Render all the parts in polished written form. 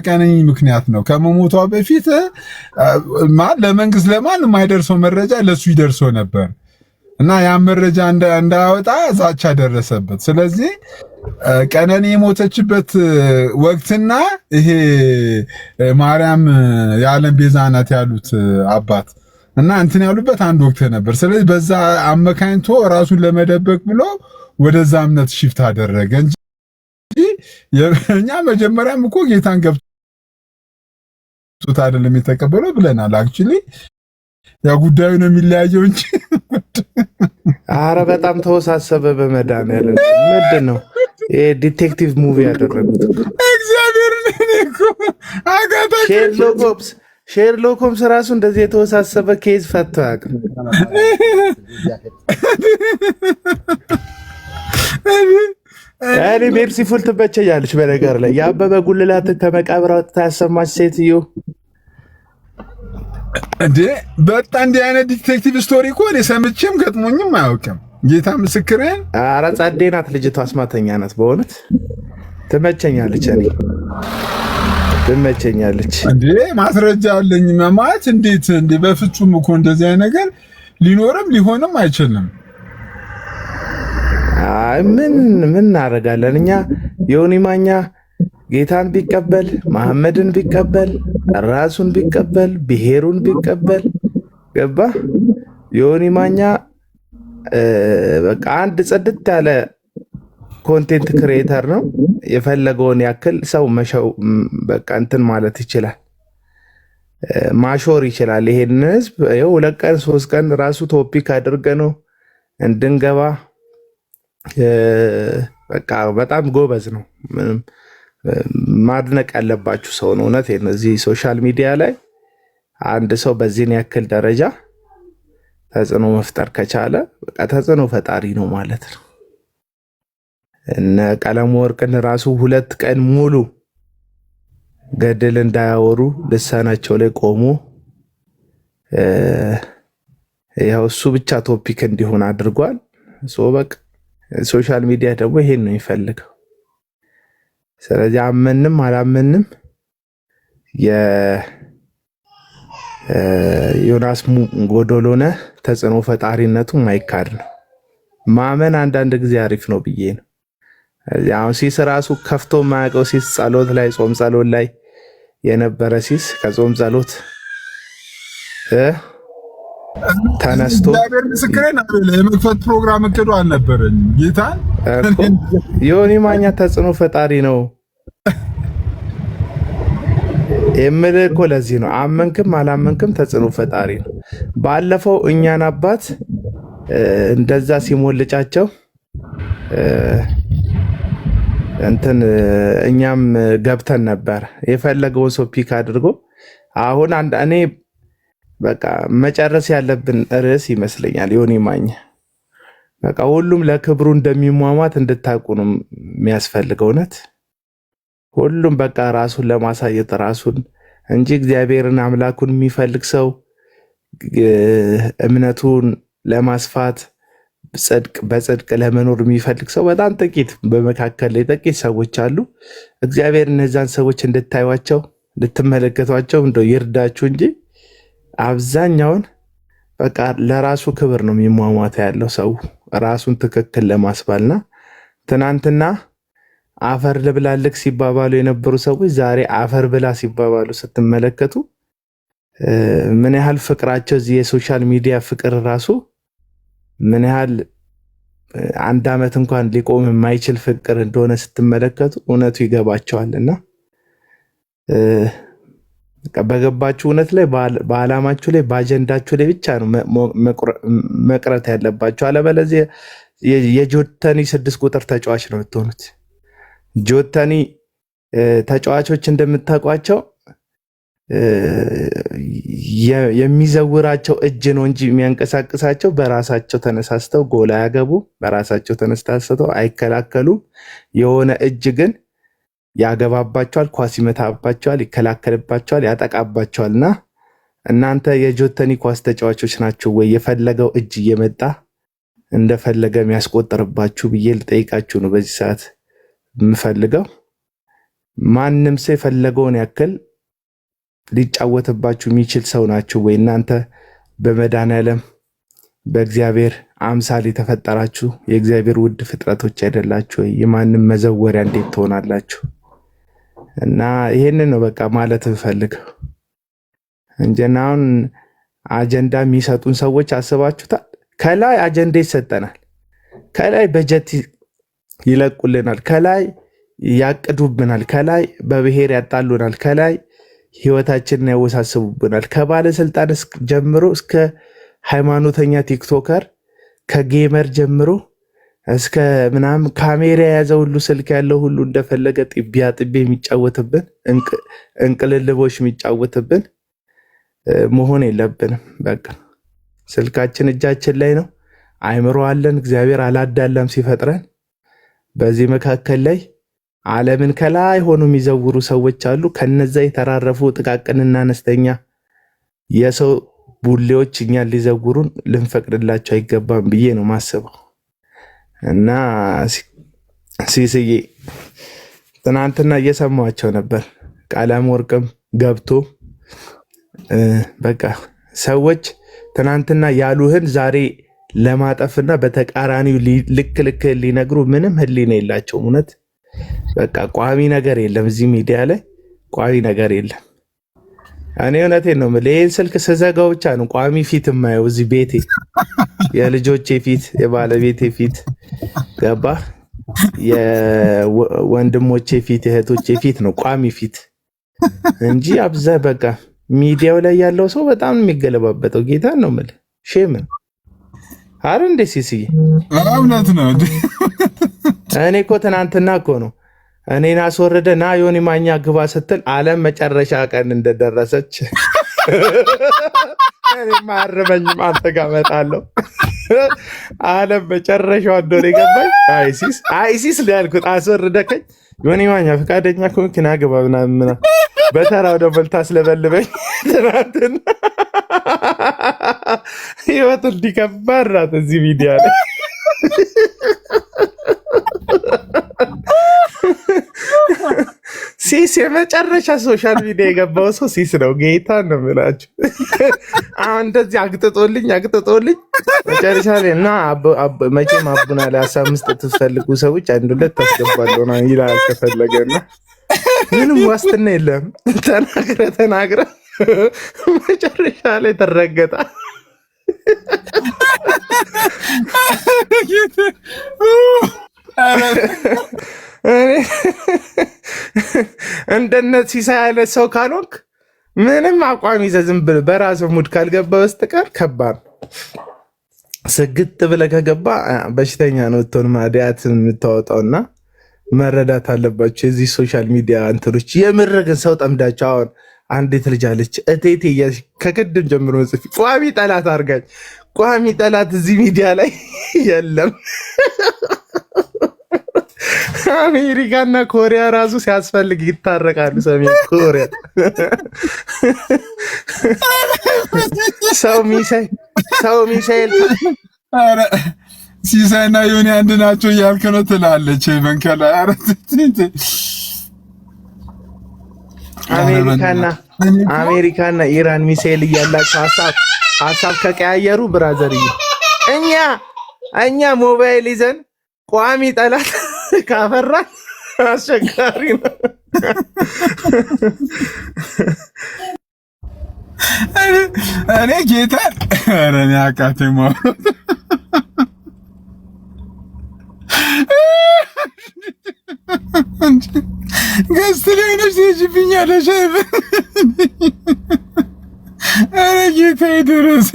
ቀነኒ ምክንያት ነው። ከመሞቷ በፊት ለመንግስት ለማን የማይደርሰው መረጃ ለሱ ይደርሰው ነበር እና ያ መረጃ እንዳያወጣ ዛቻ ደረሰበት። ስለዚህ ቀነኒ የሞተችበት ወቅትና ይሄ ማርያም የዓለም ቤዛ ናት ያሉት አባት እና እንትን ያሉበት አንድ ወቅት ነበር። ስለዚህ በዛ አመካኝቶ ራሱን ለመደበቅ ብሎ ወደዛ እምነት ሽፍት አደረገ እንጂ እኛ መጀመሪያም እኮ ጌታን ገብቶት አይደለም የተቀበለው ብለናል። አክቹሊ ያ ጉዳዩ ነው የሚለያየው እንጂ አረ በጣም ተወሳሰበ። በመድኃኒዓለም ምንድን ነው ዲቴክቲቭ ሙቪ ያደረጉት? እግዚአብሔር እኮ አጋታ ሼርሎክ ሆምስ ራሱ እንደዚህ የተወሳሰበ ኬዝ ፈቶ ያውቅም። እኔ ሜርሲፉል ትመቸኛለች። በነገር ላይ የአበበ ጉልላትን ከመቃብር አውጥታ ያሰማች ሴትዮ እንዴ! በጣም እንዲህ አይነት ዲቴክቲቭ ስቶሪ እኮ እኔ ሰምቼም ገጥሞኝም አያውቅም። ጌታ ምስክሬን። ኧረ ጸዴ ናት ልጅቷ፣ አስማተኛ ናት። በእውነት ትመቸኛለች፣ እኔ ትመቸኛለች። እንዴ ማስረጃ አለኝ ማለት እንዴት! እንዴ በፍጹም እኮ እንደዚህ አይነት ነገር ሊኖርም ሊሆንም አይችልም። አይ ምን እናደርጋለን እኛ? ዮኒ ማኛ ጌታን ቢቀበል መሐመድን ቢቀበል ራሱን ቢቀበል ብሔሩን ቢቀበል ገባ። ዮኒ ማኛ በቃ አንድ ጽድት ያለ ኮንቴንት ክሬተር ነው። የፈለገውን ያክል ሰው መሸው በቃ እንትን ማለት ይችላል፣ ማሾር ይችላል። ይሄን ህዝብ ይኸው 2 ቀን 3 ቀን ራሱ ቶፒክ አድርገ ነው እንድንገባ በቃ በጣም ጎበዝ ነው። ምንም ማድነቅ ያለባችሁ ሰው ነው። እውነት እዚህ ሶሻል ሚዲያ ላይ አንድ ሰው በዚህን ያክል ደረጃ ተጽዕኖ መፍጠር ከቻለ በቃ ተጽዕኖ ፈጣሪ ነው ማለት ነው። እነ ቀለሙ ወርቅን ራሱ 2 ቀን ሙሉ ገድል እንዳያወሩ ልሳናቸው ላይ ቆሞ ያው እሱ ብቻ ቶፒክ እንዲሆን አድርጓል። በቃ ሶሻል ሚዲያ ደግሞ ይሄን ነው የሚፈልገው። ስለዚህ አመንም አላመንም የዮናስ ጎዶሎነህ ተጽዕኖ ፈጣሪነቱ ማይካድ ነው። ማመን አንዳንድ ጊዜ አሪፍ ነው ብዬ ነው። አሁን ሲስ ራሱ ከፍቶ የማያውቀው ሲስ ጸሎት ላይ ጾም ጸሎት ላይ የነበረ ሲስ ከጾም ጸሎት ተነስቶ እግዚአብሔር ምስክሬን የመክፈት ፕሮግራም እቅዱ አልነበረኝም። ጌታ ዮኒ ማኛ ተጽዕኖ ፈጣሪ ነው የምልህ እኮ ለዚህ ነው። አመንክም አላመንክም ተጽዕኖ ፈጣሪ ነው። ባለፈው እኛን አባት እንደዛ ሲሞልጫቸው እንትን እኛም ገብተን ነበር የፈለገውን ሰው ፒክ አድርጎ። አሁን እኔ በቃ መጨረስ ያለብን ርዕስ ይመስለኛል። ዮኒ ማኛ በቃ ሁሉም ለክብሩ እንደሚሟሟት እንድታውቁ ነው የሚያስፈልገው። እውነት ሁሉም በቃ ራሱን ለማሳየት ራሱን እንጂ እግዚአብሔርን አምላኩን የሚፈልግ ሰው እምነቱን ለማስፋት በጽድቅ ለመኖር የሚፈልግ ሰው በጣም ጥቂት፣ በመካከል ላይ ጥቂት ሰዎች አሉ። እግዚአብሔር እነዛን ሰዎች እንድታዩቸው ልትመለከቷቸው እንደው ይርዳችሁ እንጂ አብዛኛውን በቃ ለራሱ ክብር ነው የሚሟሟት ያለው ሰው ራሱን ትክክል ለማስባልና ትናንትና አፈር ልብላልክ ሲባባሉ የነበሩ ሰዎች ዛሬ አፈር ብላ ሲባባሉ ስትመለከቱ ምን ያህል ፍቅራቸው እዚህ የሶሻል ሚዲያ ፍቅር ራሱ ምን ያህል 1 ዓመት እንኳን ሊቆም የማይችል ፍቅር እንደሆነ ስትመለከቱ እውነቱ ይገባቸዋልና በገባችሁ እውነት ላይ በዓላማችሁ ላይ በአጀንዳችሁ ላይ ብቻ ነው መቅረት ያለባችሁ። አለበለዚያ የጆተኒ 6 ቁጥር ተጫዋች ነው የምትሆኑት። ጆተኒ ተጫዋቾች እንደምታውቋቸው የሚዘውራቸው እጅ ነው እንጂ የሚያንቀሳቅሳቸው በራሳቸው ተነሳስተው ጎል አያገቡ፣ በራሳቸው ተነሳስተው አይከላከሉም። የሆነ እጅ ግን ያገባባቸዋል፣ ኳስ ይመታባቸዋል፣ ይከላከልባቸዋል፣ ያጠቃባቸዋልና እናንተ የጆተኒ ኳስ ተጫዋቾች ናችሁ ወይ? የፈለገው እጅ እየመጣ እንደፈለገ የሚያስቆጥርባችሁ ብዬ ልጠይቃችሁ ነው በዚህ ሰዓት የምፈልገው። ማንም ሰው የፈለገውን ያክል ሊጫወትባችሁ የሚችል ሰው ናችሁ ወይ? እናንተ በመድኃኔዓለም በእግዚአብሔር አምሳል የተፈጠራችሁ የእግዚአብሔር ውድ ፍጥረቶች አይደላችሁ ወይ? የማንም መዘወሪያ እንዴት ትሆናላችሁ? እና ይሄንን ነው በቃ ማለት እንፈልገው እንጂ አሁን አጀንዳ የሚሰጡን ሰዎች አስባችሁታል? ከላይ አጀንዳ ይሰጠናል፣ ከላይ በጀት ይለቁልናል፣ ከላይ ያቅዱብናል፣ ከላይ በብሔር ያጣሉናል፣ ከላይ ህይወታችንን ያወሳስቡብናል። ከባለስልጣን ጀምሮ እስከ ሃይማኖተኛ ቲክቶከር፣ ከጌመር ጀምሮ እስከ ምናምን ካሜራ የያዘ ሁሉ ስልክ ያለው ሁሉ እንደፈለገ ጥቢያ ጥቤ የሚጫወትብን እንቅልልቦች የሚጫወትብን መሆን የለብንም። በቃ ስልካችን እጃችን ላይ ነው። አይምሮ አለን። እግዚአብሔር አላዳላም ሲፈጥረን። በዚህ መካከል ላይ ዓለምን ከላይ ሆኖ የሚዘውሩ ሰዎች አሉ። ከነዛ የተራረፉ ጥቃቅንና አነስተኛ የሰው ቡሌዎች እኛን ሊዘውሩን ልንፈቅድላቸው አይገባም ብዬ ነው ማስበው። እና ሲስዬ ትናንትና እየሰማቸው ነበር። ቀለመወርቅም ገብቶ በቃ ሰዎች ትናንትና ያሉህን ዛሬ ለማጠፍና በተቃራኒው ልክ ሊነግሩ ምንም ህሊና የላቸውም። እውነት በቃ ቋሚ ነገር የለም እዚህ ሚዲያ ላይ ቋሚ ነገር የለም። እኔ እውነቴን ነው የምልህ፣ ይህን ስልክ ስዘጋው ብቻ ነው ቋሚ ፊት የማየው እዚህ ቤቴ፣ የልጆቼ ፊት፣ የባለቤቴ ፊት፣ ገባ የወንድሞቼ ፊት፣ የእህቶቼ ፊት ነው ቋሚ ፊት እንጂ በቃ ሚዲያው ላይ ያለው ሰው በጣም የሚገለባበጠው። ጌታን ነው የምልህ። ሼምን አረ እንደ ሲስዬ እውነት ነው። እኔ እኮ ትናንትና እኮ ነው እኔን አስወረደ ና ዮኒ ማኛ ግባ ስትል ዓለም መጨረሻ ቀን እንደደረሰች እኔ ማረመኝም አንተ ጋር እመጣለሁ። ዓለም መጨረሻው እንደሆነ የገባኝ አይሲስ ሊያልኩት አስወርደከኝ። ዮኒ ማኛ ፈቃደኛ ከሆንክ ና ግባ ምናምን በተራው ደግሞ ልታስለበልበኝ ትናንትና ህይወት እንዲከባድ ናት እዚህ ሚዲያ ላይ። ሲስ የመጨረሻ ሶሻል ሚዲያ የገባው ሰው ሲስ ነው። ጌታ ነው የምላችሁ። አሁን እንደዚህ አግጥጦልኝ መጨረሻ ላይ እና መቼም አቡና ላይ 15 ትፈልጉ ሰዎች 1-2 ታስገባለሁ ና ይላል ከፈለገና ምንም ዋስትና የለም። ተናግረ መጨረሻ ላይ ተረገጣ። እንደነ ሲሳይ አይነት ሰው ካልሆንክ ምንም አቋም ይዘህ ዝም ብለህ በራስህ ሙድ ካልገባ በስተቀር ከባድ ስግጥ ብለህ ከገባ በሽተኛ ነው ትሆን ማዲያት የምታወጣውና መረዳት አለባቸው የዚህ ሶሻል ሚዲያ እንትኖች። የምር ግን ሰው ጠምዳቸው። አሁን አንዲት ልጅ አለች እቴቴ ከቅድም ጀምሮ ጽፊ ቋሚ ጠላት አድርጋኝ። ቋሚ ጠላት እዚህ ሚዲያ ላይ የለም። አሜሪካና ኮሪያ ራሱ ሲያስፈልግ ይታረቃሉ። ሰሜን ኮሪያ ሰው ሚሳኤል ሲሳይና ዮኒ አንድ ናቸው እያልክ ነው ትላለች። መንከላ አሜሪካና ኢራን ሚሳኤል እያላቸው ሀሳብ ከቀያየሩ ብራዘርዬ እኛ ሞባይል ይዘን ቋሚ ጠላት ካፈራ አስቸጋሪ ነው። እኔ ጌታ ረኔ አቃተኝ ማውራት ገስት ላይ ነሽ ትሄጂብኛለሽ። ኧረ ጌታዬ ድረስ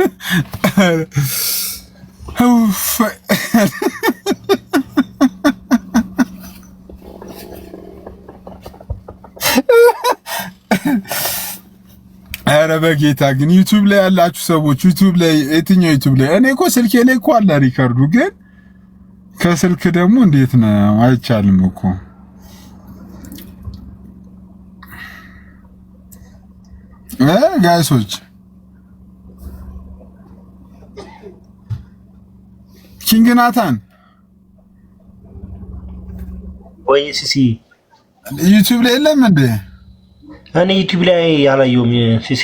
ኧረ በጌታ ግን ዩቲዩብ ላይ ያላችሁ ሰዎች ዩቲዩብ ላይ የትኛው ዩቲዩብ ላይ? እኔ እኮ ስልኬ ላይ እኮ አለ ሪከርዱ፣ ግን ከስልክ ደግሞ እንዴት ነው አይቻልም እኮ። ጋይሶች ኪንግ ናታን ወይ ሲሲ ዩቲዩብ ላይ የለም እንዴ? እኔ ዩቲዩብ ላይ ያላየሁም። ሲሲ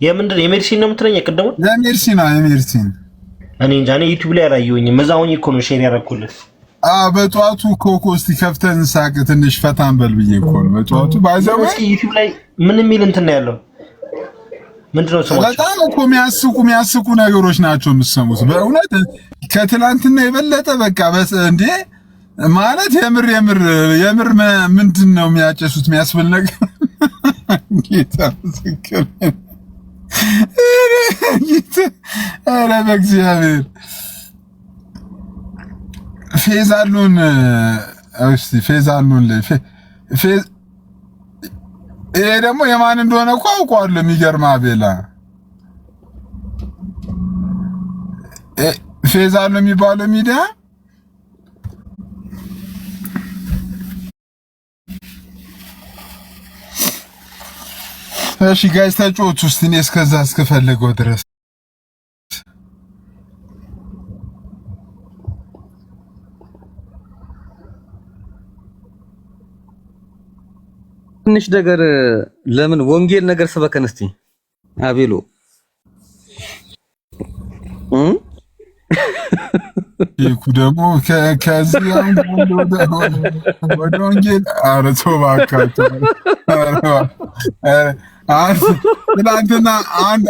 የምንድን የሜዲሲን ነው የምትለኝ? የቀደሙ የሜዲሲን እኔ እንጃ። እኔ ዩቲዩብ ላይ አላየሁኝም። እዛውኝ እኮ ነው ሼር ያደረኩልህ። በጠዋቱ ኮኮ እስቲ ከፍተን ሳቅ ትንሽ ፈታን በል ብዬ እኮ ነው። በጠዋቱ ባይዘው እስኪ ዩቲዩብ ላይ ምን የሚል እንትን ነው ያለው? ምንድነው ስሞች? በጣም እኮ የሚያስቁ ነገሮች ናቸው የምትሰሙት። በእውነት ከትላንትና የበለጠ በቃ እንዴ ማለት የምር ምንድን ነው የሚያጨሱት የሚያስብል ነገር ጌታ ምስክር ኧረ በእግዚአብሔር ፌዛሉን ይሄ ደግሞ የማን እንደሆነ እኮ አውቀዋለሁ። የሚገርም አቤላ ፌዛሉ የሚባለው ሚዲያ እሺ ጋይስ ተጫወቱ እስቲ እኔ እስከዛ እስከፈለገው ድረስ ትንሽ ነገር ለምን ወንጌል ነገር ስበከን እስቲ አቤሎ ይኩ ደግሞ ከዚህ ወደ ወንጌል አረቶ ባካቸው ትናንትና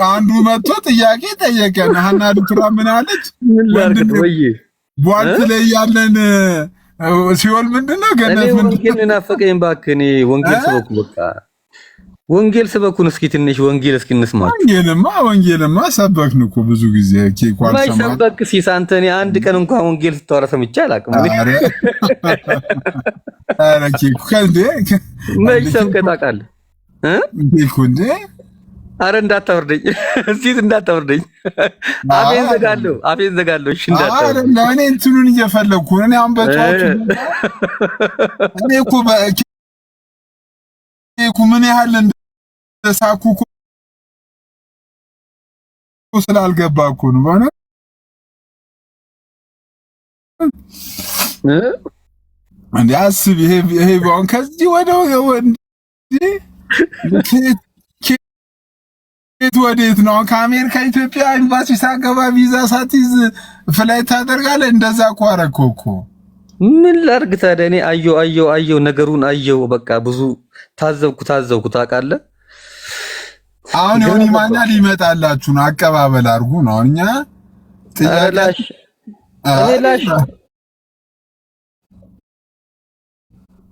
አንዱ መጥቶ ጥያቄ ጠየቀን። ሀና ዱክራ ምን አለች? ቧልት ላይ ያለን ሲኦል ምንድነው? ገነት ምንድነው? ወንጌል ናፈቀኝ እባክህ። እኔ ወንጌል ስበኩ፣ በቃ ወንጌል ስበኩን እስኪ ትንሽ ወንጌል እስኪ እንስማ። ወንጌልማ ሰበክን እኮ ብዙ ጊዜ ኬኳን ሰማ ሰበክ ሲስ አንተ እኔ አንድ ቀን እንኳን ወንጌል ስታወራ ሰምቼ አላውቅም። ኧረ ኬኩ ከእንዴ መች ሰብከህ ታውቃለህ? ኬኩ እንዴ አረ እንዳታወርደኝ እስኪ እንዳታወርደኝ። አፌን ዘጋለሁ። እሺ እንዳታወርደኝ። አረ እኔ እንትኑን እየፈለኩ እኔ አሁን በጠዋቱ እኔ እኮ ምን ያህል እንደሳኩ እኮ ስላልገባ እኮ ነው ባና እንዴ አስብ። ይሄ ባውን ከዚህ ወዴት ነው? ከአሜሪካ ኢትዮጵያ ኤምባሲ ሳገባ ቪዛ ሳትይዝ ፍላይት ታደርጋለህ? እንደዛ እኮ አደረኩ እኮ። ምን ላድርግ ታዲያ? እኔ አየሁ ነገሩን አየሁ። በቃ ብዙ ታዘብኩ ታውቃለህ። አሁን ዮኒ ማኛ ሊመጣላችሁ ነው፣ አቀባበል አድርጉ ነው። እኛ ላሽ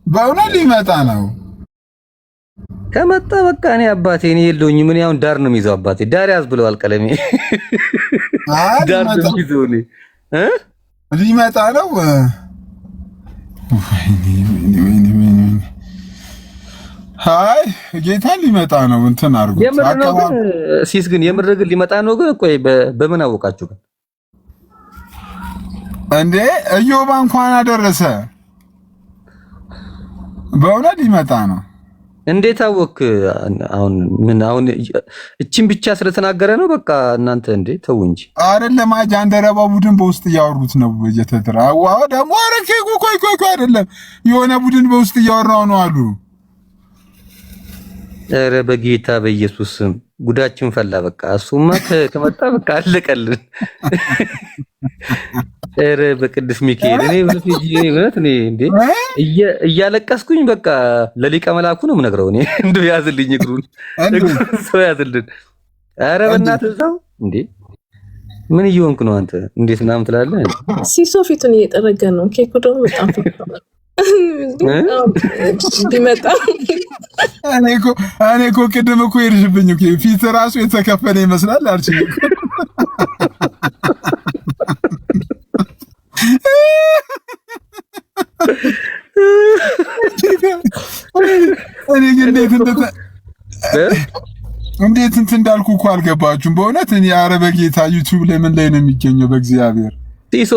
በእውነት ሊመጣ ነው። ከመጣ በቃ እኔ አባቴ እኔ የለውኝ ምን ያውን ዳር ነው የሚይዘው። አባቴ ዳር ያዝ ብለዋል ቀለሜ። ዳር ነው የሚይዘው። ሊመጣ ነው። ሃይ ጌታ ሊመጣ ነው። እንትን አድርጉት። ሲስ ግን የምር ግን ሊመጣ ነው። ግን ቆይ በምን አወቃችሁ ግን እንዴ? እዮባ እንኳን አደረሰ። በእውነት ሊመጣ ነው። እንዴት አወክ? አሁን እቺን ብቻ ስለተናገረ ነው በቃ እናንተ እንዴ ተው እንጂ። አይደለም ጃንደረባ ቡድን በውስጥ እያወሩት ነው እየተደራ ዋው ደግሞ አረኬ ቆይ አይደለም የሆነ ቡድን በውስጥ እያወራው ነው አሉ። ኧረ በጌታ በኢየሱስ ስም ጉዳችን ፈላ። በቃ እሱማ ከመጣ በቃ አለቀልን። ኧረ በቅዱስ ሚካኤል እኔ እውነት እኔ እንዴ እያለቀስኩኝ በቃ ለሊቀ መላኩ ነው የምነግረው። እኔ እንደው ያዝልኝ እግሩን ሰው ያዝልን። ኧረ በእናትህ እዛው እንዴ ምን እየሆንክ ነው አንተ? እንዴት ምናምን ትላለህ? ሲሶ ፊቱን እየጠረገ ነው። ኬኩ ደግሞ በጣም ቢመጣ እኔ እኮ ቅድም እኮ ሄድሽብኝ እኮ ፊት ራሱ የተከፈለ ይመስላል አልችኝ እኮ እኔ ግን እንዴት እንትን እንዳልኩ እኮ አልገባችሁም። በእውነት እኔ ኧረ በጌታ ዩቲዩብ ላይ ምን ላይ ነው የሚገኘው? በእግዚአብሔር ሲሶ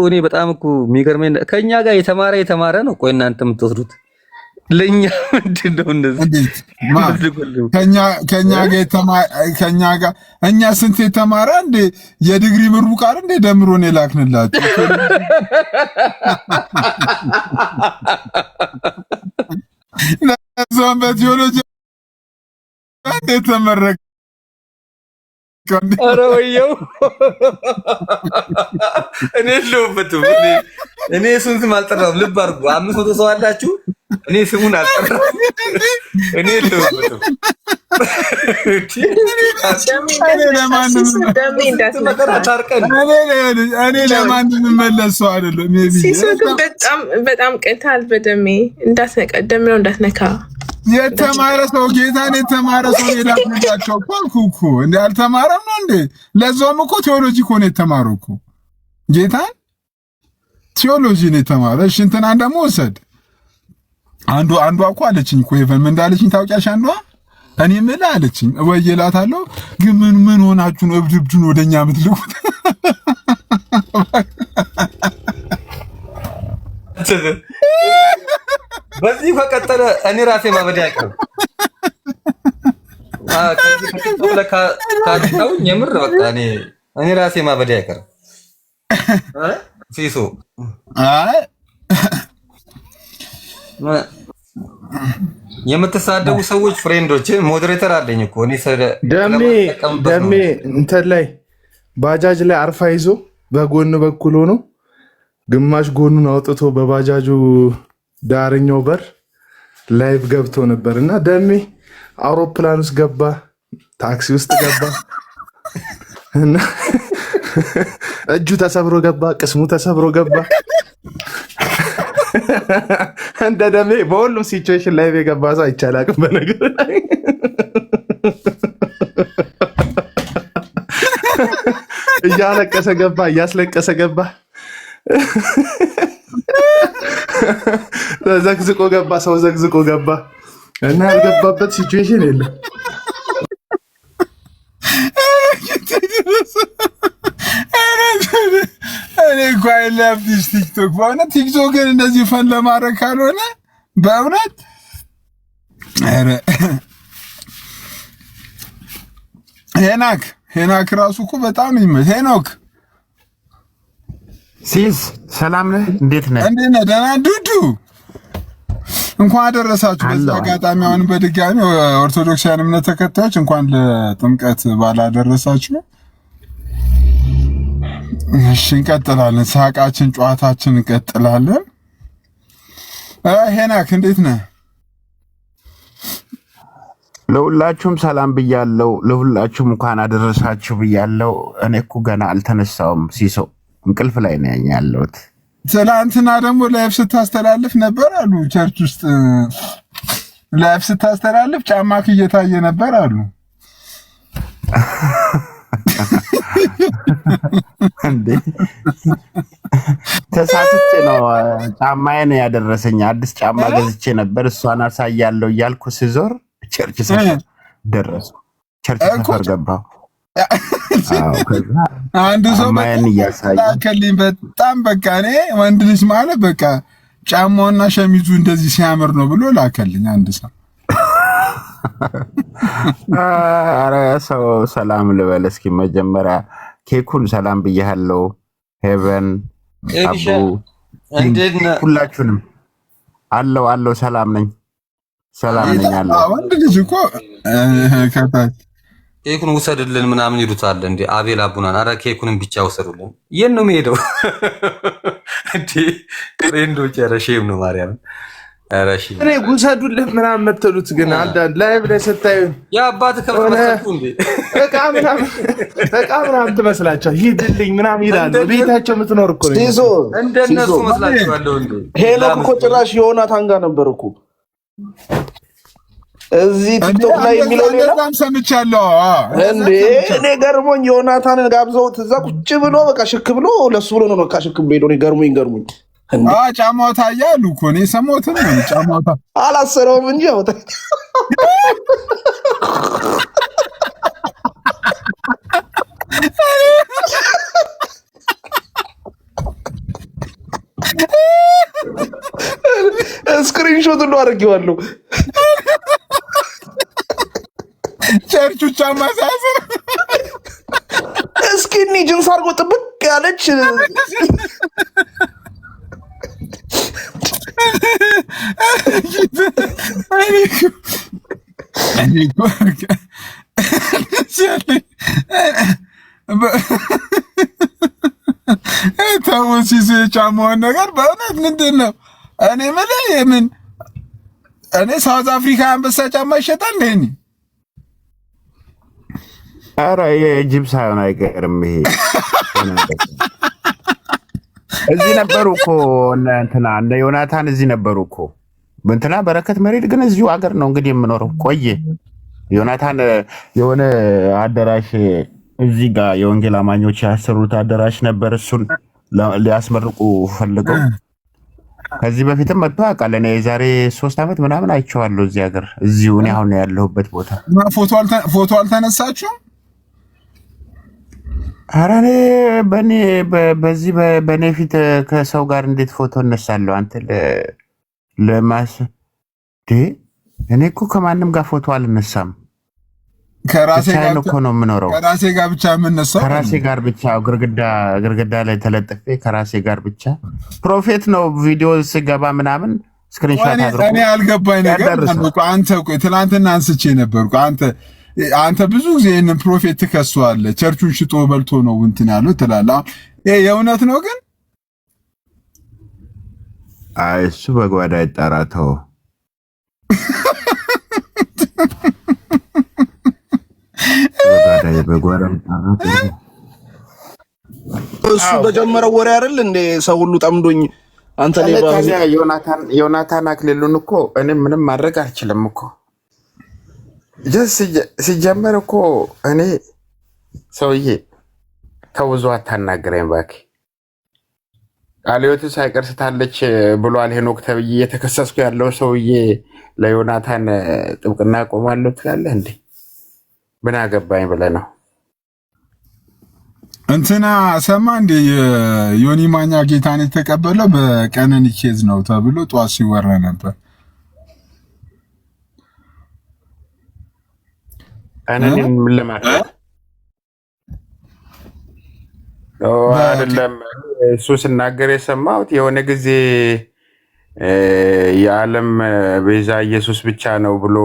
እኔ በጣም እኮ የሚገርመኝ ከኛ ጋር የተማረ ነው። ቆይ እናንተ የምትወስዱት ለኛ ምንድነው? እንደዚህ ከኛ ጋር እኛ ስንት የተማረ እንደ የዲግሪ ምሩቃን እንደ ደምሮን የላክንላችሁ ለዛም በቴዎሎጂ የተመረቀ ኧረ ወየው እኔ የለሁበትም። እኔ እሱን ስም አልጠራሁም። ልብ አድርጉ። 500 ሰው አላችሁ። እኔ ስሙን አልጠራሁም። እኔ የለሁበትም። እኔ ለማንም መለስ ሰው አይደለም። ሲሱ ግን በጣም ቀልታል። በደሜ እንዳትነቀደም ነው እንዳትነካ የተማረ ሰው ጌታን የተማረ ሰው ሄዳቸው እኮ እንደ አልተማረም ነው እንዴ? ለዛውም እኮ ቴዎሎጂ እኮ ነው የተማረው እኮ ጌታን ቴዎሎጂ ነው የተማረ። እሺ እንትናን ደግሞ ወሰድ። አንዷ እኮ አለችኝ እኮ ምን እንዳለችኝ ታውቂያለሽ? አንዷ እኔ ምን አለችኝ ወይ እላታለሁ። ግን ምን ሆናችሁ ነው እብድብዱን ወደኛ የምትልኩት? በዚህ ከቀጠለ እኔ ራሴ ማበድ አይቀርም። ካድታውኝ የምር በቃ እኔ ራሴ ማበድ አይቀርም። ሲሶ የምትሳደቡ ሰዎች ፍሬንዶች ሞዴሬተር አለኝ እኮ እኔ ደሜ እንትን ላይ ባጃጅ ላይ አርፋ ይዞ በጎን በኩል ሆኖ ግማሽ ጎኑን አውጥቶ በባጃጁ ዳርኛው በር ላይቭ ገብቶ ነበር እና ደሜ አውሮፕላን ውስጥ ገባ፣ ታክሲ ውስጥ ገባ እና እጁ ተሰብሮ ገባ፣ ቅስሙ ተሰብሮ ገባ። እንደ ደሜ በሁሉም ሲቹዌሽን ላይቭ የገባ ሰው አይቻላቅም። በነገር ላይ እያለቀሰ ገባ፣ እያስለቀሰ ገባ፣ ዘግዝቆ ገባ፣ ሰው ዘግዝቆ ገባ እና ያልገባበት ሲቹዌሽን የለም። እኔ እኮ አይለብሽ ቲክቶክ በእውነት ቲክቶክን እንደዚህ ፈን ለማድረግ ካልሆነ በእውነት ሄናክ ራሱ እኮ በጣም ይመች። ሄኖክ ሲስ ሰላም ነህ? እንዴት ነህ? ደህና ዱዱ፣ እንኳን አደረሳችሁ። በዚህ አጋጣሚ አሁን በድጋሚ ኦርቶዶክሳውያን እምነት ተከታዮች እንኳን ለጥምቀት በዓል አደረሳችሁ። እሺ እንቀጥላለን። ሳቃችን ጨዋታችን እንቀጥላለን። ሄናክ እንዴት ነህ? ለሁላችሁም ሰላም ብያለሁ። ለሁላችሁም እንኳን አደረሳችሁ ብያለሁ። እኔ እኮ ገና አልተነሳውም። ሲሶ እንቅልፍ ላይ ነኝ ያለሁት። ትናንትና ደግሞ ላይፍ ስታስተላልፍ ነበር አሉ። ቸርች ውስጥ ላይፍ ስታስተላልፍ ጫማክ እየታየ ነበር አሉ። እንዴ ተሳስቼ ነው። ጫማዬን ያደረሰኝ አዲስ ጫማ ገዝቼ ነበር። እሷን አሳያለሁ እያልኩ ስዞር ቸርች ሰፈር ደረሱ። ቸርች ሰፈር ገባሁ። አንድ ሰው ላከልኝ። በጣም በቃ እኔ ወንድ ልጅ ማለት በቃ ጫማውና ሸሚዙ እንደዚህ ሲያምር ነው ብሎ ላከልኝ አንድ ሰው። ኧረ ሰው ሰላም ልበል እስኪ መጀመሪያ። ኬኩን ሰላም ብያለሁ። ሄቨን አቡ ሁላችሁንም አለው ሰላም ነኝ አለው። ወንድ ልጅ እኮ ከታች ኬኩን ውሰድልን ምናምን ይሉታል እንዴ አቤል አቡናን። አረ ኬኩንም ብቻ ውሰዱልን። የት ነው የምሄደው እንዴ ፍሬንዶች? ኧረ ሼም ነው ማርያም። ኧረ ሼም እኔ ውሰዱልን ምናምን የምትሉት ግን አንዳንድ ላይቭ ላይ ስታዩ የአባት ከመሰልኩ እንዴ እቃ ምናምን ትመስላቸው ሂድልኝ ምናምን ይላሉ። ቤታቸው የምትኖር እኮ ነው። እንደነሱ መስላችኋለሁ እንዴ? ሄኖክ እኮ ጭራሽ ዮናታን ጋር ነበር እኮ እዚህ ቲክቶክ ላይ የሚለው ሌላ ሰምቻለሁ እንዴ። እኔ ገርሞኝ ዮናታንን ጋብዘውት እዛ ቁጭ ብሎ በቃ ሽክ ብሎ ለሱ ብሎ ነው በቃ ሽክ ብሎ ሄዶ ገርሞኝ ጫማው ታየ አሉ እኮ እኔ ሰሞትን ጫማው አላሰረውም እንጂ ያው ስክሪንሾት ነው አድርጌዋለሁ። ቸርቹ ጫማ ሳስር እስኪኒ ጅንስ አድርጎ ጥብቅ ያለች ተወሲሱ የጫማውን ነገር በእውነት ምንድን ነው? እኔ የምልህ የምን እኔ ሳውዝ አፍሪካ አንበሳ ጫማ ይሸጣል እንዴ? ኧረ የጅብ ሳይሆን አይቀርም ይሄ። እዚህ ነበሩ እኮ እንትና እነ ዮናታን እዚህ ነበሩ እኮ እንትና በረከት መሬት ግን እዚሁ ሀገር ነው እንግዲህ የምኖረው ቆየ። ዮናታን የሆነ አዳራሽ እዚህ ጋር የወንጌል አማኞች ያሰሩት አዳራሽ ነበር። እሱን ሊያስመርቁ ፈልገው ከዚህ በፊትም መጥቶ ያውቃል። እኔ የዛሬ 3 ዓመት ምናምን አይቼዋለሁ እዚህ ሀገር እዚሁ እኔ አሁን ያለሁበት ቦታ። ፎቶ አልተነሳችሁም? ኧረ እኔ በዚህ በእኔ ፊት ከሰው ጋር እንዴት ፎቶ እነሳለሁ? አንተ እኔ እኮ ከማንም ጋር ፎቶ አልነሳም። ከራሴ ጋር እኮ ነው የምኖረው። ከራሴ ጋር ብቻ የምነሳው ከራሴ ጋር ብቻ ግርግዳ ላይ ተለጥፌ ከራሴ ጋር ብቻ። ፕሮፌት ነው ቪዲዮ ሲገባ ምናምን ስክሪንሾት አድርጎ እኔ አልገባኝ ነገር አንተ ቆይ ትናንትና አንስቼ ነበርኩ። አንተ ብዙ ጊዜ ይሄንን ፕሮፌት ትከሷለህ። ቸርቹን ሽጦ በልቶ ነው እንትን ያለው ትላለህ። ይሄ የእውነት ነው ግን? አይ እሱ በጓዳ ይጣራተው እሱ በጀመረው ወሬ አይደል እንዴ ሰው ሁሉ ጠምዶኝ አንተ ዮናታን አክሊሉን እኮ እኔ ምንም ማድረግ አልችልም እኮ ሲጀመር እኮ እኔ ሰውዬ ተውዞ አታናግረኝ እባክህ። ቃልዮት ሳይቀር ስታለች ብሏል ሄኖክ ተብዬ የተከሰስኩ ያለው ሰውዬ ለዮናታን ጥብቅና ቆማለሁ ትላለህ እንዴ? ምን አገባኝ ብለህ ነው? እንትና ሰማ እንደ ዮኒ ማኛ ጌታን የተቀበለው በቀነኒ ኬዝ ነው ተብሎ ጧት ሲወራ ነበር። ቀነኒን ምን ለማለት አይደለም እሱ ስናገር የሰማሁት የሆነ ጊዜ የዓለም ቤዛ ኢየሱስ ብቻ ነው ብሎ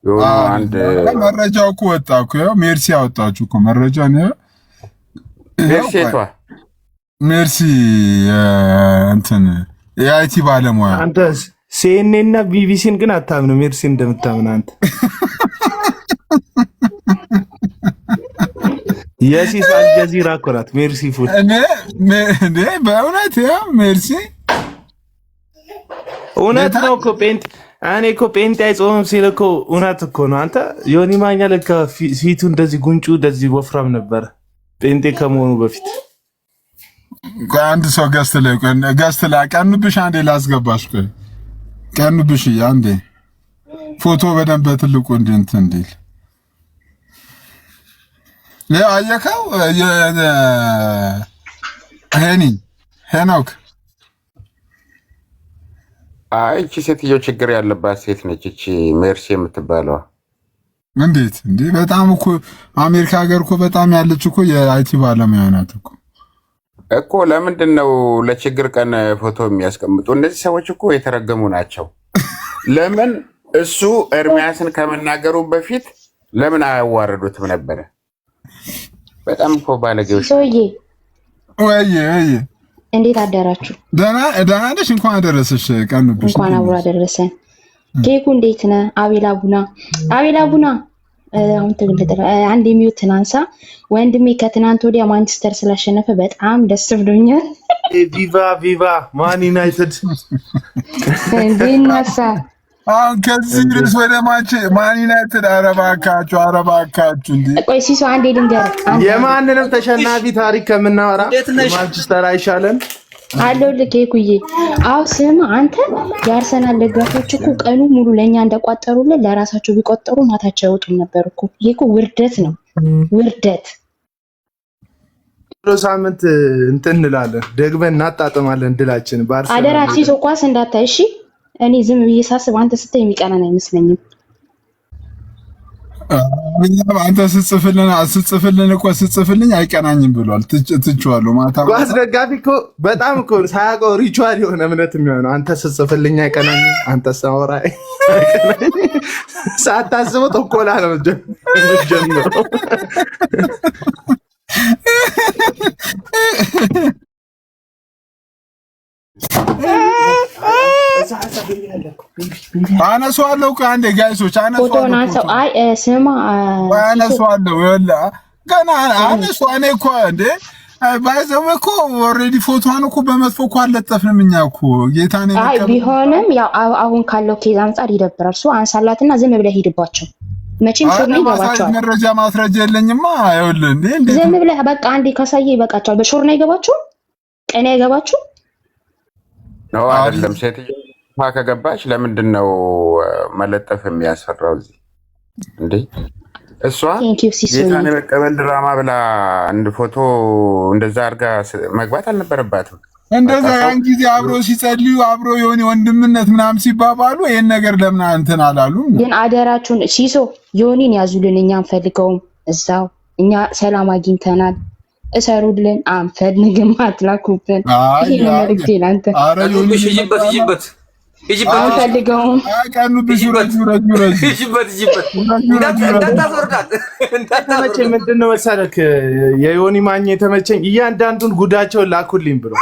የሆነ አንድ መረጃው እኮ ወጣ እኮ ሜርሲ አወጣችሁ እኮ መረጃ ነው። ሜርሲ እንትን የአይቲ ባለሙያ አንተ ሲኤንኤን እና ቢቢሲን ግን አታምነው። ሜርሲ እንደምታምን አንተ የሲስ አልጀዚራ እኮ ናት ሜርሲ ፉድ እኔ በእውነት ያው ሜርሲ እውነት ነው እኮ እኔ እኮ ጴንጤ አይጾምም ሲል እኮ እውነት እኮ ነው። አንተ ዮኒ ማኛ ለካ ፊቱ እንደዚህ ጉንጩ እንደዚህ ወፍራም ነበር ጴንጤ ከመሆኑ በፊት። አንድ ሰው ገስት ላይ ቀንብሽ አንዴ ላስገባሽ። ቆይ ቀንብሽ አንዴ ፎቶ በደንብ በትልቁ እንትን እንዲል አየከው ሄኖክ እቺ ሴትዮ ችግር ያለባት ሴት ነች። እቺ ሜርሲ የምትባለዋ እንዴት እንዴ! በጣም እኮ አሜሪካ ሀገር እኮ በጣም ያለች እኮ የአይቲ ባለሙያ ናት እኮ። ለምንድን ነው ለችግር ቀን ፎቶ የሚያስቀምጡ? እነዚህ ሰዎች እኮ የተረገሙ ናቸው። ለምን እሱ ኤርሚያስን ከመናገሩ በፊት ለምን አያዋረዱትም ነበረ? በጣም እኮ ባለጌዎች። ሰውዬ ወይ እንዴት አደራችሁ? ደህና ነሽ? እንኳን አደረሰሽ። ቀኑብሽ እንኳን አብሮ አደረሰን። ኬኩ እንዴት ነህ? አቤላ ቡና አሁን ተገለጠ። አንድ የሚዩትን አንሳ ወንድሜ። ከትናንት ወዲያ ማንቸስተር ስላሸነፈ በጣም ደስ ብሎኛል። ቪቫ ማን ዩናይትድ እንዲነሳ አሁን ከዚህ ድረስ ወደ ማን ዩናይትድ። አረባካችሁ እንዴ! ቆይ ሲሶ አንዴ ልንገርህ። የማንንም ተሸናፊ ታሪክ ከምናወራ ማንቸስተር አይሻለን? አለሁልህ ኬኩዬ። አዎ ስማ አንተ የአርሰናል ደጋፊዎች እኮ ቀኑ ሙሉ ለእኛ እንደቋጠሩልን ለራሳቸው ቢቆጠሩ ማታቸው አይወጡም ነበር እኮ። ይሄ እኮ ውርደት ነው ውርደት። ሳምንት እንትን እንላለን ደግመን እናጣጥማለን ድላችን። አደራ ሲሶ ኳስ እንዳታይ እሺ። እኔ ዝም ብዬ ሳስብ አንተ ስታይ የሚቀናን አይመስለኝም። አንተ ስትጽፍልን እኮ ስትጽፍልኝ አይቀናኝም ብሏል። ትችዋለሁ ማታ ጓዝ ደጋፊ እኮ በጣም እኮ ሳያውቀው ሪቹዋል የሆነ እምነት የሚሆነው አንተ ስትጽፍልኝ አይቀናኝም፣ አንተ ሳወራ አይቀናኝም። ሳታስበው ጥቆላ ነው ጀምረው። አነሳዋለሁ እኮ አንዴ ጋይሶች ፎቶውን አንሳው። አይ ስማ አነሳዋለሁ ገና አነሳው። እኔ እኮ እንዴ ባይዘው እኮ ኦልሬዲ ፎቶዋን እኮ በመጥፎ እኮ አልለጠፍንም እኛ እኮ ጌታኔ። አይ ቢሆንም ያው አሁን ካለው ኬዝ አንፃር ይደብራል። እሱ አንሳላትና ዝም ብለህ ሄድባቸው። መቼም ሾርኔ ይገባቸዋል። መረጃ ማስረጃ የለኝማ። ይኸውልህ እንዴ ዝም ብለህ በቃ አንዴ ካሳየ ይበቃቸዋል። በሾርኔ ይገባችሁ ቀኔ አይገባችሁ ነው አይደለም። ሴትዮ ከገባች ለምንድን ነው መለጠፍ የሚያስፈራው እዚህ እንዴ? እሷ ጌታን የመቀበል ድራማ ብላ አንድ ፎቶ እንደዛ አድርጋ መግባት አልነበረባትም። እንደዛ ያን ጊዜ አብሮ ሲጸልዩ አብሮ የሆነ ወንድምነት ምናምን ሲባባሉ ይሄን ነገር ለምን እንትን አላሉ? ግን አደራችሁን ሲሶ ዮኒን ያዙልን። እኛ አንፈልገውም እዛው እኛ ሰላም አግኝተናል። እሰሩልን፣ አንፈልግም፣ አትላኩብን። ይሄ ነው መልእክቴ ላንተ። አረ ዮኒ ይጅበት አንፈልገውም። አቀኑብሽ ይጅበት እንዳታወርዳት። ተመቸኝ። ምንድን ነው መሰለክ የዮኒ ማኛ የተመቸኝ እያንዳንዱን ጉዳቸውን ላኩልኝ ብሎ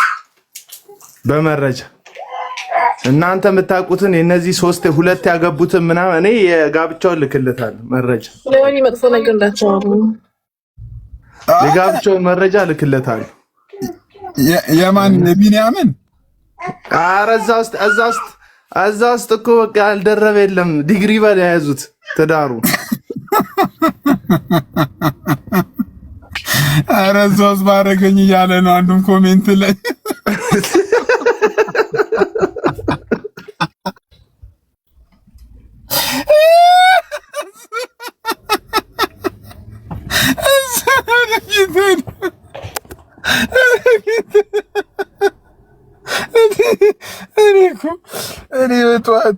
በመረጃ እናንተ የምታውቁትን የነዚህ ሁለት ያገቡትን ምናምን እኔ የጋብቻውን ልክልታለሁ መረጃ። ለዮኒ መጥፎ ነገር እንዳታወሩ። የጋብቻውን መረጃ ልክልታለሁ። የማን የቢንያምን? ኧረ እዛ ውስጥ እኮ በቃ ያልደረበ የለም። ዲግሪ በላይ የያዙት ትዳሩ። ኧረ እዛውስ ባረገኝ እያለ ነው አንዱን ኮሜንት ላይ እኔ ጠዋት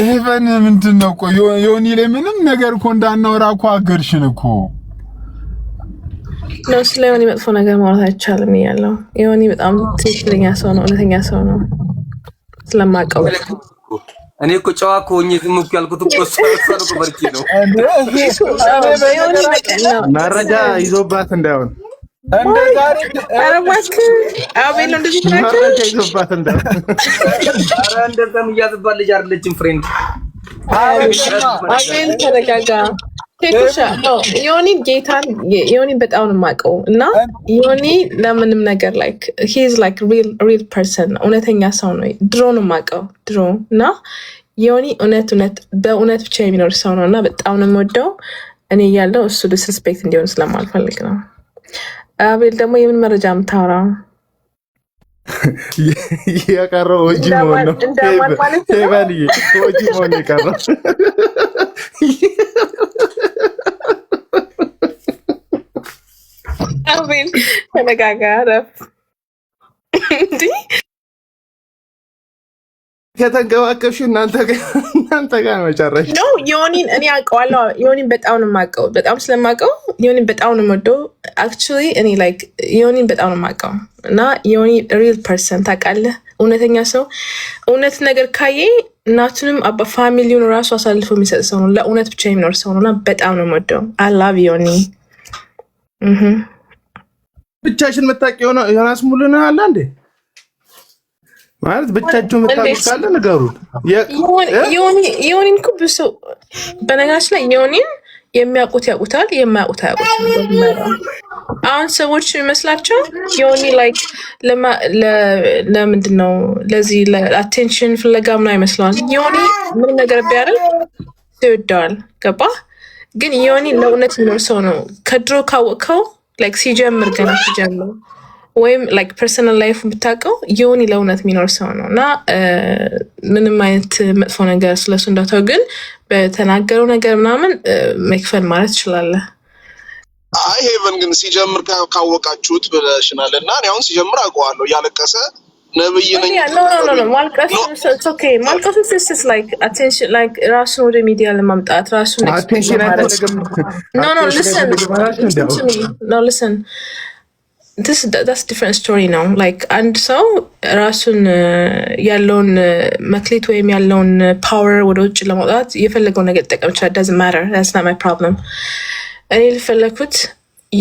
ኤቨን ምንድን ነው እኮ ዮኒ ላይ ምንም ነገር እኮ እንዳናወራ እኮ አገርሽን እኮ ነው። ስለ ዮኒ መጥፎ ነገር ማውራት አይቻልም እያለው ዮኒ በጣም ትክክለኛ ሰው ነው፣ እውነተኛ ሰው ነው ስለማውቀው። እኔ እኮ ጨዋ እኮ ሆኜ ዝም እኮ ያልኩት እኮ እሱ እኮ በርኪ ነው። መረጃ ይዞባት እንዳይሆን እንደዛሬ አረባክ አቤል ነው እንደዚህ ትናቸው ይዞባት እንዳይሆን። ኧረ እንደዛም እያዝባል ልጅ አይደለችም ፍሬንድ። አቤል ተረጋጋ። ቴኩሻ ነው ዮኒ ዮኒ በጣም ነው የማውቀው እና ዮኒ ለምንም ነገር ላይክ ሂ ኢዝ ላይክ ሪል ፐርሰን እውነተኛ ሰው ነው። ድሮ ነው የማውቀው ድሮ እና ዮኒ በእውነት ብቻ የሚኖር ሰው ነው እና በጣም ነው የምወደው። እኔ እያለው እሱ ዲስሪስፔክት እንዲሆን ስለማልፈልግ ነው። አቤል ደግሞ የምን መረጃ የምታወራው? የቀረው ኦጂ መሆን ነው። ቴባልዬ ኦጂ መሆን የቀረው አቤል ተነጋጋ ረፍ እንዲ ከተንከባከብሽ እናንተ ጋር መጨረሻ ነው። ዮኒን እኔ አውቀዋለሁ። ዮኒን በጣም ነው የማውቀው። በጣም ስለማውቀው ዮኒን በጣም ነው የምወደው። አክቹዋሊ እኔ ላይክ ዮኒን በጣም ነው የማውቀው እና ዮኒ ሪል ፐርሰን ታውቃለህ፣ እውነተኛ ሰው። እውነት ነገር ካየ እናቱንም ፋሚሊውን ራሱ አሳልፎ የሚሰጥ ሰው ነው። ለእውነት ብቻ የሚኖር ሰው ነው እና በጣም ነው የምወደው። አይ ላቭ ዮኒ። ብቻሽን የምታውቂው ዮናስ ሙሉነህ አለ እንዴ? ማለት ብቻችሁ የምታውቁት ካለ ንገሩን። ዮኒን እኮ ብዙ በነገራችን ላይ ዮኒን የሚያውቁት ያውቁታል፣ የማያውቁት አያውቁትም። አሁን ሰዎች የሚመስላቸው ዮኒ ላይክ ለምንድን ነው ለዚህ ለአቴንሽን ፍለጋ ምናምን ይመስለዋል። ዮኒ ምን ነገር ቢያደርግ ይወደዋል። ገባ? ግን ዮኒ ለእውነት የሚኖር ሰው ነው። ከድሮ ካወቅከው ላይክ ሲጀምር ገና ሲጀምር ወይም ላይክ ፐርሰናል ላይፍ ብታውቀው ዮኒ ለእውነት የሚኖር ሰው ነው እና ምንም አይነት መጥፎ ነገር ስለሱ እንዳታው፣ ግን በተናገረው ነገር ምናምን መክፈል ማለት ትችላለህ። አይ ሄቨን ግን ሲጀምር ካወቃችሁት ብለሽናል እና እኔ አሁን ሲጀምር አውቀዋለሁ። እያለቀሰ ነብይ ነኝ no ማልቀስ it's okay ማልቀስ is just like attention like ራስን ወደ ሚዲያ ለማምጣት ራስን አቴንሽን no listen that's different story now like አንድ ሰው ራሱን ያለውን መክሊት ወይም ያለውን ፓወር ወደ ውጭ ለማውጣት የፈለገው ነገር ተጠቀም ይችላል doesn't matter that's not my problem እኔ ልፈለኩት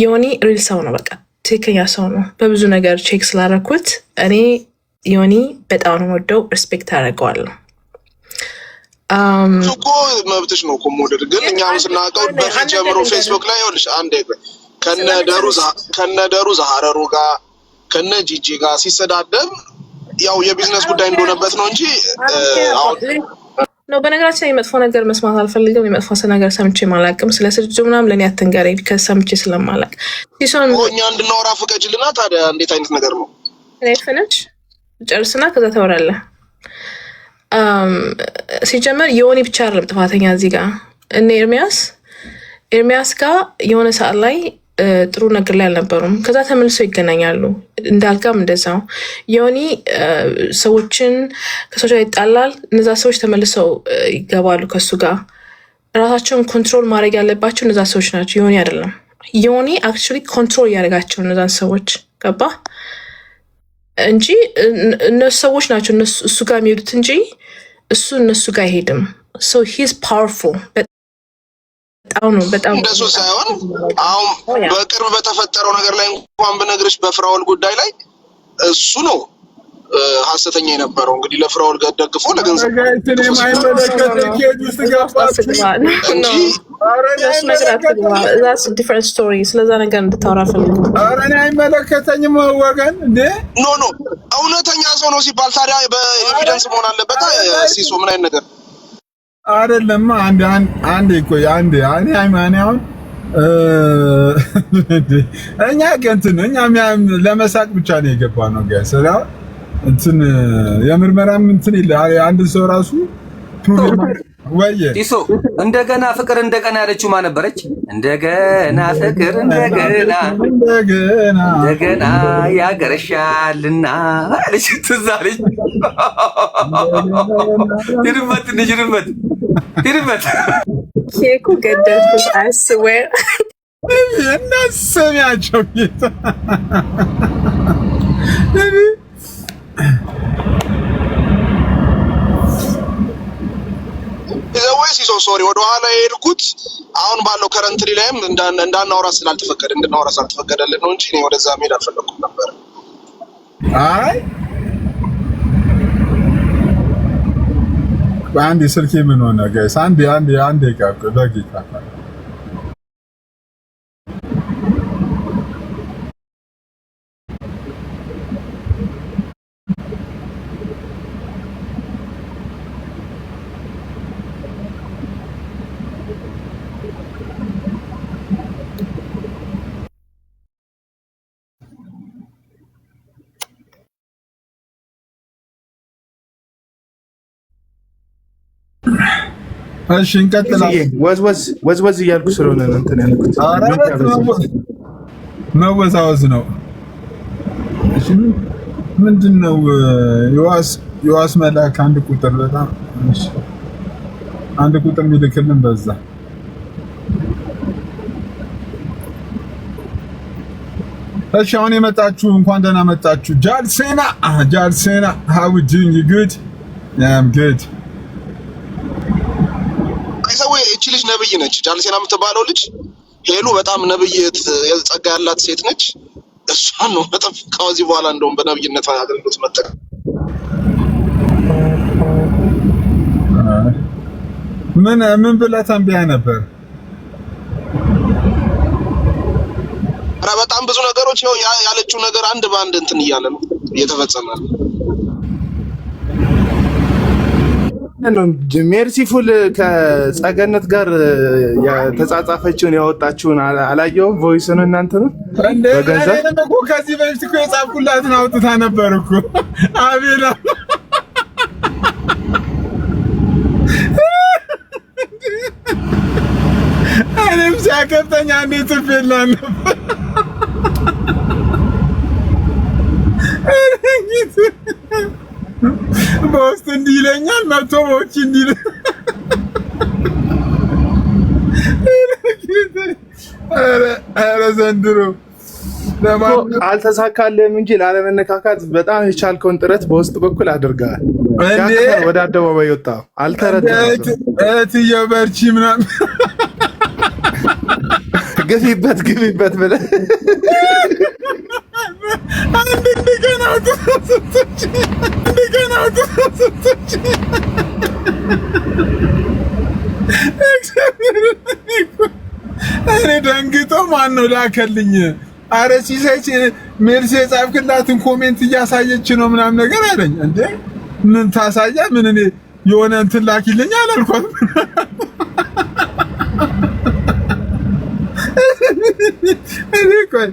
ዮኒ ሪል ሰው ነው በቃ ትክክለኛ ሰው ነው በብዙ ነገር ቼክ ስላደረኩት እኔ ዮኒ በጣም ነው ወደው ሪስፔክት አደርገዋለሁ እኮ መብትሽ ነው እኮ ሞደር ግን እኛም ስናቀው በፊት ጀምሮ ፌስቡክ ላይ ይኸውልሽ አንዴ ከነደሩ ዛሃረሩ ጋር ከነ ጂጂ ጋር ሲሰዳደብ ያው የቢዝነስ ጉዳይ እንደሆነበት ነው እንጂ ነው በነገራችን ላይ መጥፎ ነገር መስማት አልፈልግም የመጥፎ ነገር ሰምቼ ማላቅም ስለ ስድጁ ምናምን ለኔ አትንገረኝ ከሰምቼ ስለማላቅ ሲሶን እኛ እንድናወራ ፈቀጅልና ታዲያ እንዴት አይነት ነገር ነው እኔ ፈነች ጨርስና ከዛ ተወራለህ ሲጀመር የሆነ ብቻ አይደለም ጥፋተኛ እዚህ ጋር እነ ኤርሚያስ ጋር የሆነ ሰዓት ላይ ጥሩ ነገር ላይ አልነበሩም ከዛ ተመልሰው ይገናኛሉ እንዳልጋም እንደዛው ዮኒ ሰዎችን ከሰዎች ጋር ይጣላል እነዛ ሰዎች ተመልሰው ይገባሉ ከሱ ጋር ራሳቸውን ኮንትሮል ማድረግ ያለባቸው እነዛ ሰዎች ናቸው ዮኒ አይደለም ዮኒ actually ኮንትሮል ያደርጋቸው እነዛን ሰዎች ገባ እንጂ እነሱ ሰዎች ናቸው እሱ ጋር የሚሄዱት እንጂ እሱ እነሱ ጋር አይሄድም so he's powerful በጣም እንደሱ ሳይሆን አሁን በቅርብ በተፈጠረው ነገር ላይ እንኳን በነገርሽ በፍራውል ጉዳይ ላይ እሱ ነው ሐሰተኛ የነበረው እንግዲህ ለፍራውል ጋር ደግፎ ለገንዘብ that's a different story ስለዛ ነገር እንድታወራ ፈልግ አረኔ አይመለከተኝም ወገን እንዴ ኖ እውነተኛ ሰው ነው ሲባል ታዲያ በኤቪደንስ መሆን አለበት ሲሶ ምን አይነት ነገር አይደለም አንዴ ቆይ አንዴ ሃይማኖት እኛ ገንትን እኛ ለመሳቅ ብቻ ነው የገባነው ጋር ሰላም እንትን የምርመራም እንትን ይላል አንድ ሰው ራሱ ፕሮብሌም ወየ ዲሶ እንደገና ፍቅር እንደገና ያለችው ማን ነበረች እንደገና ፍቅር እንደገና ያገረሻልና አለች ትዛለች ይርበት ኬኩ ገደልኩት I swear እናሰሚያቸው ጌታ ወይስ ይዞ ሶሪ ወደ ኋላ የሄድኩት አሁን ባለው ከረንትሪ ላይም እንዳናወራ ስላልተፈቀደልን ነው እንጂ እኔ ወደዛ መሄድ አልፈለኩም ነበር አይ አንዴ ስልኬ ምን ሆነ ጋይስ አንዴ ጋር በጌታ እሺ እንቀጥላለን ወዝ እያልኩ ስለሆነ እንትን ያልኩት መወዛወዝ ነው እሺ ምንድነው ዮሐስ መላክ አንድ ቁጥር በጣም እሺ አንድ ቁጥር ሚልክልን በዛ እሺ አሁን የመጣችሁ እንኳን ደህና መጣችሁ ጃልሴና how are you doing you good yeah I'm good እቺ ልጅ ነብይ ነች ጃልሴና የምትባለው ልጅ ሄሉ በጣም ነብይት የጸጋ ያላት ሴት ነች እሷን ነው በጣም ከዚህ በኋላ እንደውም በነብይነት አገልግሎት መጠቀም ምን ብላ ተንቢያ ነበር በጣም ብዙ ነገሮች ያለችው ነገር አንድ በአንድ እንትን እያለ ነው እየተፈጸመ ነው ሜርሲፉል ከጸገነት ጋር ተጻጻፈችውን ያወጣችውን አላየውም ቮይስ ነው እናንተ ነው በገንዘብ እኮ ከዚህ በፊት እኮ የጻፍኩላትን አውጥታ ነበር እኮ አቤላ እኔም ሲያከብተኛ እንዴት ትፌላን ነበር እንዲህ ይለኛል መቶ በውጭ እንዲህ ኧረ ዘንድሮ አልተሳካልህም እንጂ ላለመነካካት በጣም የቻልከውን ጥረት በውስጥ በኩል አድርገሃል። ወደ አደባባይ ወጣ አልተረዳህም። እህትዬው በርቺ ምናምን ግቢበት ብለህ እኔ ደንግጦ ማነው ላከልኝ? አረ ሲሰች ሜልስ የጻፍክላትን ኮሜንት እያሳየች ነው ምናምን ነገር አለኝ። እንዴ ምን ታሳያ? ምን እኔ የሆነ እንትን ላኪልኝ አላልኳት? እኔ ቆይ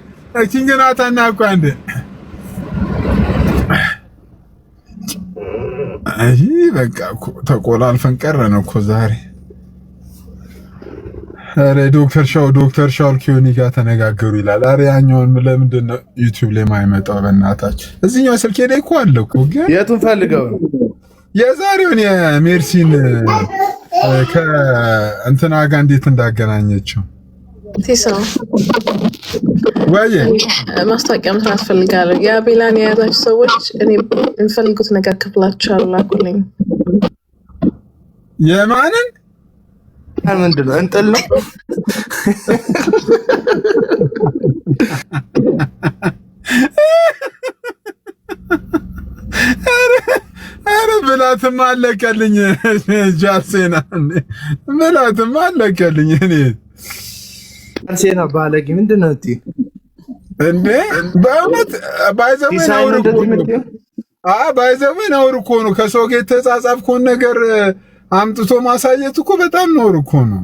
ኪንግናታና እኮ አንዴ አይ በቃ እኮ ተቆላልፈን ቀረን እኮ ዛሬ። አረ ዶክተር ሻውል ኪዮኒ ጋር ተነጋገሩ ይላል። አረ ያኛውን ለምንድን ነው ዩቲዩብ ላይ ማይመጣው? በእናታችሁ እዚህኛው ስልኬ ላይ እኮ አለ እኮ። ግን የቱን ፈልገው ነው? የዛሬውን የሜርሲን ከእንትና ጋር እንዴት እንዳገናኘችው ሲሰው ወይ ማስታወቂያ መስራት ፈልጋለሁ። የአቤላን የያዛችሁ ሰዎች እኔ የምፈልጉት ነገር ክፍላችኋለሁ፣ ላኩልኝ። የማንን ምንድን ነው? እንጥል ነው? ኧረ ብላትማ አለቀልኝ። ጃሴና ብላትማ አለቀልኝ። እኔ ጃሴና ባለጌ ምንድን ነው እንዴ? በእውነት ባይዘዌ ነውር እኮ ነው። ከሰው ጋር የተጻጻፍከውን ነገር አምጥቶ ማሳየት እኮ በጣም ነውር እኮ ነው።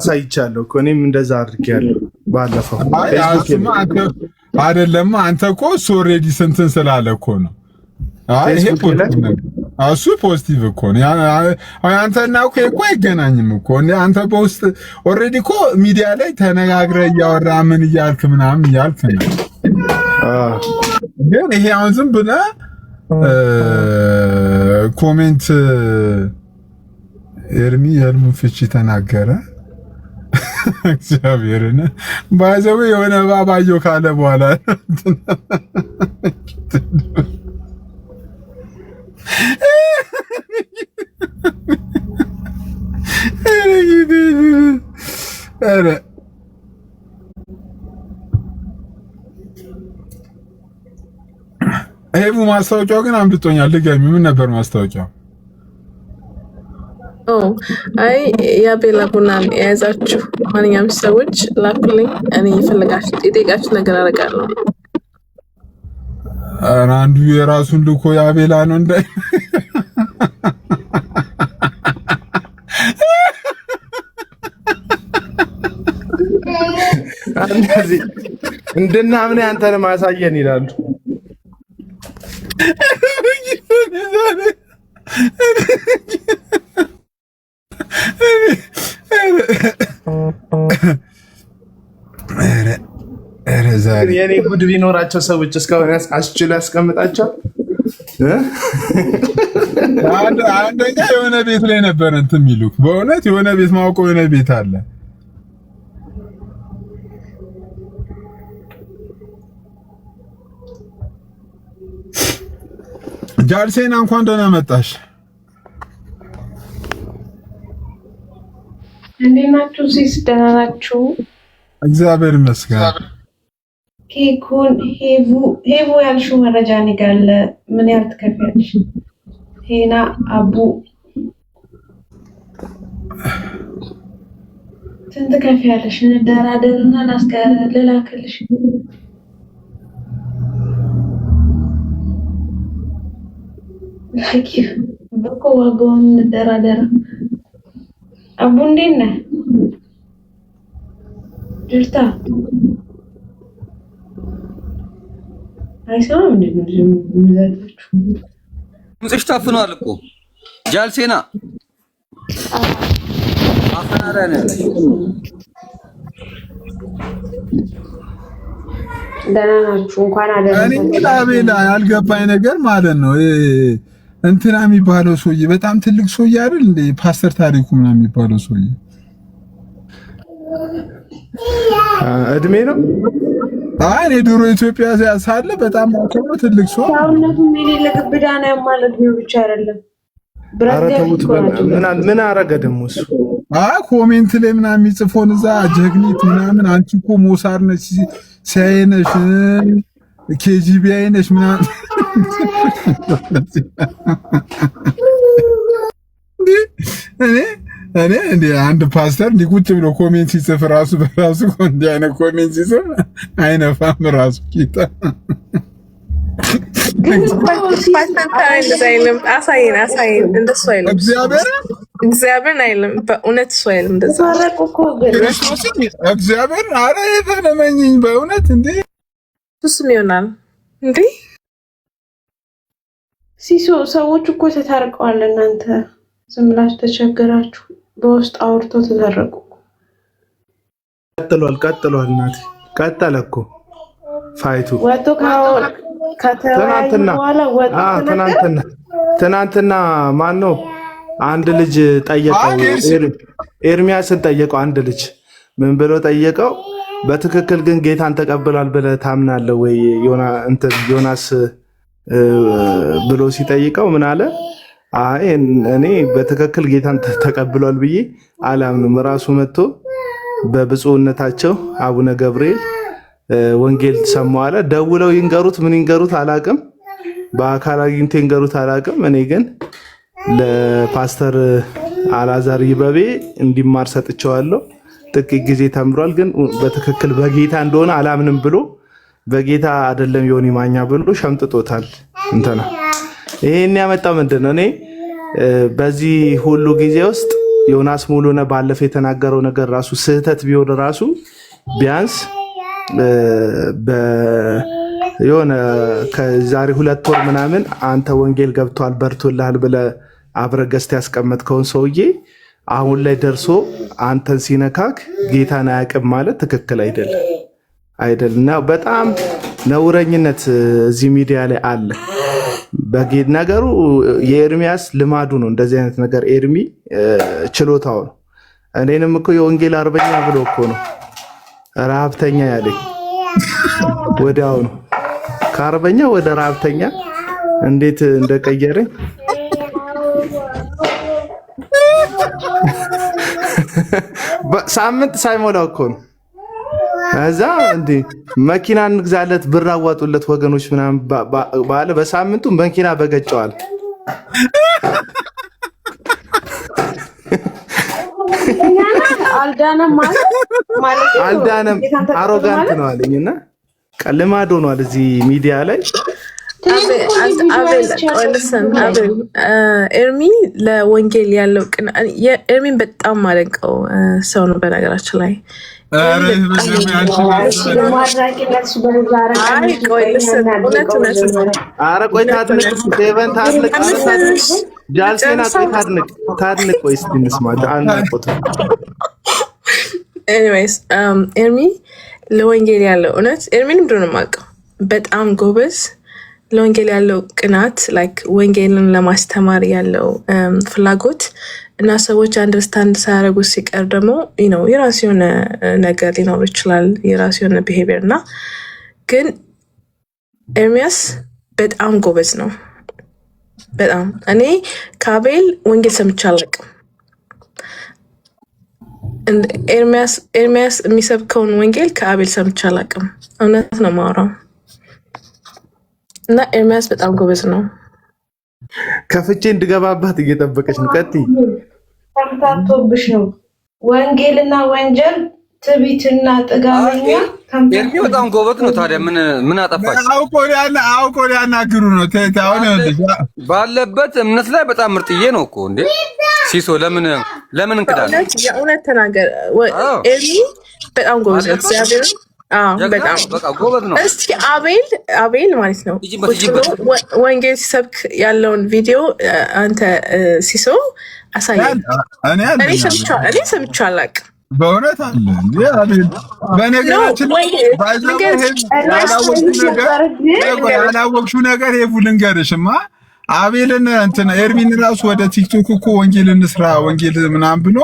ሳይቻለሁ እኮ እኔም እንደዛ አድርጌያለሁ ባለፈው። አይደለም አንተ እኮ እሱ ኦልሬዲ ስንትን ስላለ እኮ ነው። ይሄ እሱ ፖዚቲቭ እኮ ነው። አንተና እኮ አይገናኝም እኮ። አንተ በውስጥ ኦልሬዲ እኮ ሚዲያ ላይ ተነጋግረህ እያወራ ምን እያልክ ምናምን እያልክ ነው። ግን ይሄ አሁን ዝም ብለህ ኮሜንት ኤርሚ የህልሙን ፍቺ ተናገረ። እግዚአብሔርን ባይዘው የሆነ ባባዮ ካለ በኋላ ሄቡ ማስታወቂያው ግን አምልጦኛል። ድጋሚ ምን ነበር ማስታወቂያው? አይ የአቤላ ቡናን የያዛችሁ ማንኛውም ሰዎች ላኩልኝ። እኔ የጠየቃችሁ ነገር አደርጋለሁ። አንዱ የራሱን ልኮ የአቤላ ነው እንዳይ እንደዚህ እንድናምን አንተን ማሳየን ይላሉ። የኔ ጉድ ቢኖራቸው ሰዎች እስካሁን አስችሎ ያስቀምጣቸው። አንደኛ የሆነ ቤት ላይ ነበር እንትን የሚሉት በእውነት የሆነ ቤት ማውቀው የሆነ ቤት አለ። ጃልሴና እንኳን ደህና መጣሽ። እንዴት ናችሁ? ሲስ ደህና ናችሁ? እግዚአብሔር ይመስገን። ኬኩን ሄቡ ያልሽው መረጃ እኔ ጋር አለ። ምን ያህል ትከፍያለሽ? ሄና አቡ ስንት ትከፍያለሽ? እንደራደርና ልላክልሽ። ላኪ በቆ ዋጋውን እንደራደር። አቡ እንዴት ነህ? ጅርታ አይሰማም እንዴ? ድምፅሽ ታፍኗል እኮ ጃልሴና። አፈናዳ ነው ደህና ናችሁ? እንኳን እኔ አደረሰን። አቤላ ያልገባኝ ነገር ማለት ነው እንትና የሚባለው ሰውዬ በጣም ትልቅ ሰውዬ አይደል እንዴ? ፓስተር ታሪኩ ምናምን የሚባለው ሰውዬ እድሜ ነው። እኔ ድሮ ኢትዮጵያ ሳለ በጣም ትልቅ ሰው ሰውነቱም የሌለ ግብዳ ነው ማለት ነው ብቻ አይደለም። ኧረ ተውት። ምን አረገ ደግሞ እሱ? ኮሜንት ላይ ምናምን የሚጽፎን እዛ ጀግኒት ምናምን አንቺ እኮ ሞሳር ነሽ ሲያይነሽ ኬጂቢአይ ነሽ ምናምን እኔ እንደ አንድ ፓስተር እንዲህ ቁጭ ብሎ ኮሜንት ሲጽፍ ራሱ በራሱ እንዲህ አይነት ኮሜንት ሲጽፍ አይነፋም ራሱ ቂጣ አሳይን እንደሱ አይልም። እግዚአብሔርን አይልም። በእውነት እሱ አይልም። እንደዛ እግዚአብሔር አረ የተለመኝኝ በእውነት እንዴ እሱም ይሆናል እንዴ ሲሶ ሰዎች እኮ ተታርቀዋል። እናንተ ዝም ብላችሁ ተቸገራችሁ። በውስጥ አውርቶ ተታረቁ። ቀጥሏል። እናቴ ቀጠለ እኮ ፋይቱ ወጥቶ ትናንትና ማን ነው አንድ ልጅ ጠየቀው፣ ኤርሚያስን ጠየቀው። አንድ ልጅ ምን ብሎ ጠየቀው? በትክክል ግን ጌታን ተቀብሏል ብለህ ታምናለህ ወይ ዮናስ ብሎ ሲጠይቀው ምን አለ? አይ እኔ በትክክል ጌታን ተቀብሏል ብዬ አላምንም። ራሱ መጥቶ በብፁዕነታቸው አቡነ ገብርኤል ወንጌል ሰማው አለ። ደውለው ይንገሩት ምን ይንገሩት አላቅም፣ በአካል አግኝተው ይንገሩት አላቅም። እኔ ግን ለፓስተር አላዛር ይበቤ እንዲማር ሰጥቼዋለሁ። ጥቂት ጊዜ ተምሯል፣ ግን በትክክል በጌታ እንደሆነ አላምንም ብሎ በጌታ አይደለም ዮኒ ማኛ ብሎ ሸምጥጦታል። እንትና ይሄን ያመጣው ምንድነው? እኔ በዚህ ሁሉ ጊዜ ውስጥ ዮናስ ሙሉነህ ባለፈው የተናገረው ነገር ራሱ ስህተት ቢሆን ራሱ ቢያንስ የሆነ ከዛሬ 2 ወር ምናምን አንተ ወንጌል ገብቷል በርቶልሃል ብለህ አብረህ ገዝተህ ያስቀመጥከውን ሰውዬ አሁን ላይ ደርሶ አንተን ሲነካክ ጌታን አያውቅም ማለት ትክክል አይደለም። በጣም ነውረኝነት እዚህ ሚዲያ ላይ አለ። ነገሩ የኤርሚያስ ልማዱ ነው እንደዚህ አይነት ነገር። ኤርሚ ችሎታው ነው። እኔንም እኮ የወንጌል አርበኛ ብሎ እኮ ነው ረሀብተኛ ያለኝ። ወዲያው ነው ከአርበኛ ወደ ረሀብተኛ እንዴት እንደቀየረኝ ሳምንት ሳይሞላው እኮ ነው። እዛ እንዴ መኪና እንግዛለት ብር አዋጡለት ወገኖች ምናምን ባለ በሳምንቱ መኪና በገጨዋል። አልዳነም አሮጋንት ነው አለኝና ልማድ ሆኗል እዚህ ሚዲያ ላይ። ኤርሚ ለወንጌል ያለው ኤርሚን በጣም ማደንቀው ሰው ነው በነገራችን ላይ። ኤርሚ ለወንጌል ያለው እውነት ኤርሚን ምንድን ነው የማውቀው በጣም ጎበዝ፣ ለወንጌል ያለው ቅናት ላይክ ወንጌልን ለማስተማር ያለው ፍላጎት እና ሰዎች አንደርስታንድ ሳያደርጉ ሲቀር ደግሞ የራሱ የሆነ ነገር ሊኖር ይችላል፣ የራሱ የሆነ ቢሄቪየር እና ግን ኤርሚያስ በጣም ጎበዝ ነው። በጣም እኔ ከአቤል ወንጌል ሰምቼ አላውቅም። ኤርሚያስ የሚሰብከውን ወንጌል ከአቤል ሰምቼ አላውቅም። እውነት ነው የማወራው። እና ኤርሚያስ በጣም ጎበዝ ነው። ከፍቼ እንድገባባት እየጠበቀች ነው። ቀጥይ። ተምታቶብሽ ነው ወንጌልና ወንጀል፣ ትዕቢትና ጥጋበኛ። ኤርሚ በጣም ጎበዝ ነው። ታዲያ ምን አጠፋች? አውቆ ሊያናግሩ ነው። ባለበት እምነት ላይ በጣም ምርጥዬ ነው እኮ እንዴ ሲሶ። ለምን እንክዳለን? የእውነት ተናገር። ኤርሚ በጣም ጎበዝ ነው። እግዚአብሔር በጣም ጎበዝ ነው። እስኪ አቤል ማለት ነው ወንጌል ሲሰብክ ያለውን ቪዲዮ አንተ ሲሶ አሳየኝ። እኔ ሰምቼ አላውቅም። በእውነት አለ እንዴ አቤል። በነገራችን ያላወቅሽው ነገር ሄቡ ልንገርሽማ አቤልን እንትን ኤርሚን ራሱ ወደ ቲክቶክ እኮ ወንጌል እንስራ ወንጌል ምናምን ብሎ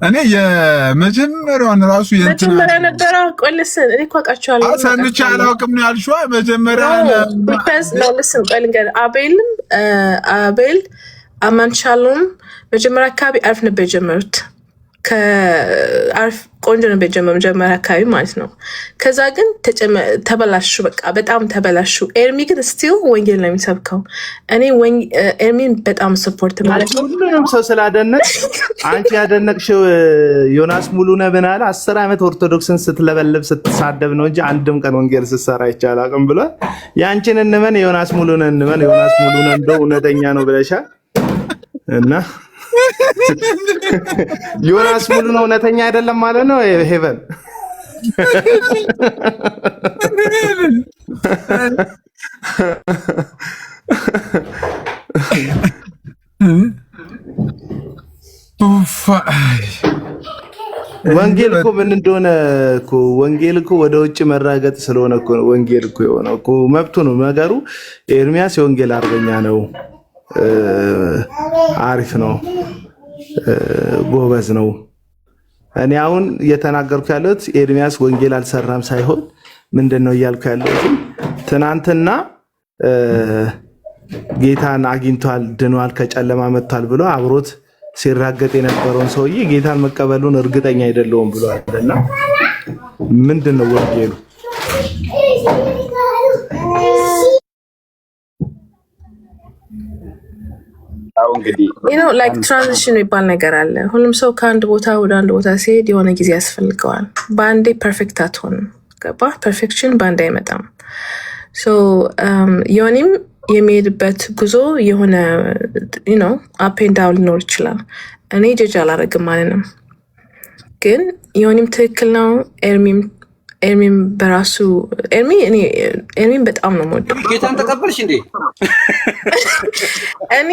እኔ የመጀመሪያውን ራሱ መጀመሪያ ነበረ ቆልስን እኔ እኮ አውቃቸዋለሁ ሰምቼ አላውቅም ነው ያልሽው መጀመሪያ ነው ልስን ቆይ ልንገርህ አቤል አማንሻሎም መጀመሪያ አካባቢ አሪፍ ነበር የጀመሩት ከአሪፍ ቆንጆ ነበር የጀመሩት መጀመሪያ አካባቢ ማለት ነው ከዛ ግን ተበላሹ በቃ በጣም ተበላሹ ኤርሚ ግን ስቲል ወንጌል ነው የሚሰብከው እኔ ኤርሚን በጣም ሰፖርት ማለት ነው ሁሉንም ሰው ስላደነቅ አንቺ ያደነቅሽው ዮናስ ሙሉነህ ብናለ 10 ዓመት ኦርቶዶክስን ስትለበለብ ስትሳደብ ነው እንጂ አንድም ቀን ወንጌል ስትሰራ ይቻላልም ብሎ ያንቺን እንመን ዮናስ ሙሉነህ እንመን ዮናስ ሙሉነህ እንደው እውነተኛ ነው ብለሻል እና ዮናስ ሙሉነህ እውነተኛ አይደለም ማለት ነው ሄቨን ወንጌል እኮ ምን እንደሆነ እኮ ወንጌል እኮ ወደ ውጭ መራገጥ ስለሆነ እኮ ወንጌል እኮ የሆነው እኮ መብቱ ነው ነገሩ ኤርሚያስ የወንጌል አርበኛ ነው አሪፍ ነው ጎበዝ ነው እኔ አሁን እየተናገርኩ ያለሁት ኤርሚያስ ወንጌል አልሰራም ሳይሆን ምንድነው እያልኩ ያለሁት ትናንትና ጌታን አግኝቷል ድኗል ከጨለማ መጥቷል ብሎ አብሮት ሲራገጥ የነበረውን ሰውዬ ጌታን መቀበሉን እርግጠኛ አይደለውም ብሏልና ምንድነው ወንጌሉ ላይክ ትራንዚሽን የሚባል ነገር አለ ሁሉም ሰው ከአንድ ቦታ ወደ አንድ ቦታ ሲሄድ የሆነ ጊዜ ያስፈልገዋል በአንዴ ፐርፌክት አትሆንም ገባ ፐርፌክሽን በአንድ አይመጣም ዮኒም የሚሄድበት ጉዞ የሆነ አፕ ኤንድ ዳውን ሊኖር ይችላል እኔ ጀጅ አላረግም ማለንም ግን ዮኒም ትክክል ነው ኤርሚም በራሱ ኤርሚን በጣም ነው የምወደው ጌታን ተቀበልሽ እንዴ እኔ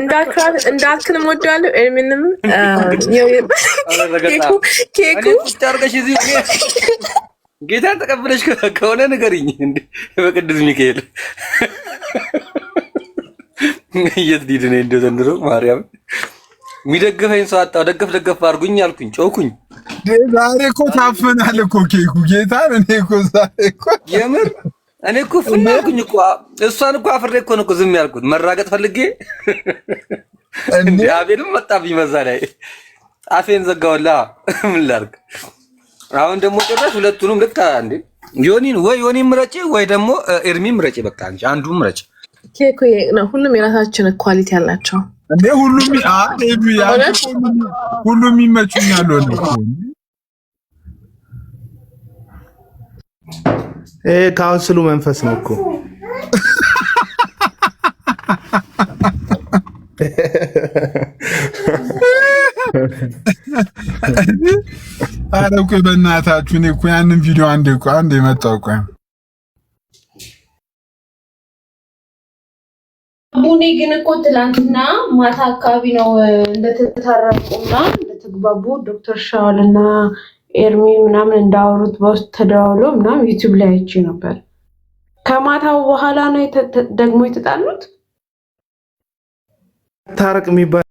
እንዳልክንም እወደዋለሁ ኤርሚንም ኬኩ ታርገሽ እዚህ ጌታን ተቀበለሽ ከሆነ ንገሪኝ እንዴ በቅዱስ ሚካኤል እየትዲድ ነው እንደ ዘንድሮ ማርያም የሚደግፈኝ ሰው አጣው ደገፍ አድርጉኝ አልኩኝ ጮኩኝ ዛሬ እኮ ታፈናል እኮ ኬኩ ጌታን እኔ እኮ ዛሬ እኮ የምር እኔ እኮ ፍናልኩኝ እኮ እሷን እኮ አፍሬ እኮ ነው እኮ ዝም ያልኩት መራገጥ ፈልጌ እንዴ አቤልም መጣብኝ መዛ ላይ አፌን ዘጋውላ ምን ላድርግ አሁን ደግሞ ጭራሽ ሁለቱንም ልክ እንዴ ዮኒን ምረጪ ወይ ደግሞ ኤርሚን ምረጪ በቃ አንቺ አንዱን ምረጪ ኬኩ ነው ሁሉም የራሳችን ኳሊቲ አላቸው እንዴ ሁሉም ይመቹኛል ነው ካውንስሉ መንፈስ ነው እኮ አረቁ በእናታችሁ እኔ እኮ ያንን ቪዲዮ አንዴ መጣው ቆይ ቡኔ ግን እኮ ትላንትና ማታ አካባቢ ነው እንደተታረቁና እንደተግባቡ ዶክተር ሻውልና ኤርሚ ምናምን እንዳወሩት በውስጥ ተደዋውሎ ምናምን ዩቲዩብ ላይ አይቼ ነበር ከማታው በኋላ ነው ደግሞ የተጣሉት ታረቅ የሚባል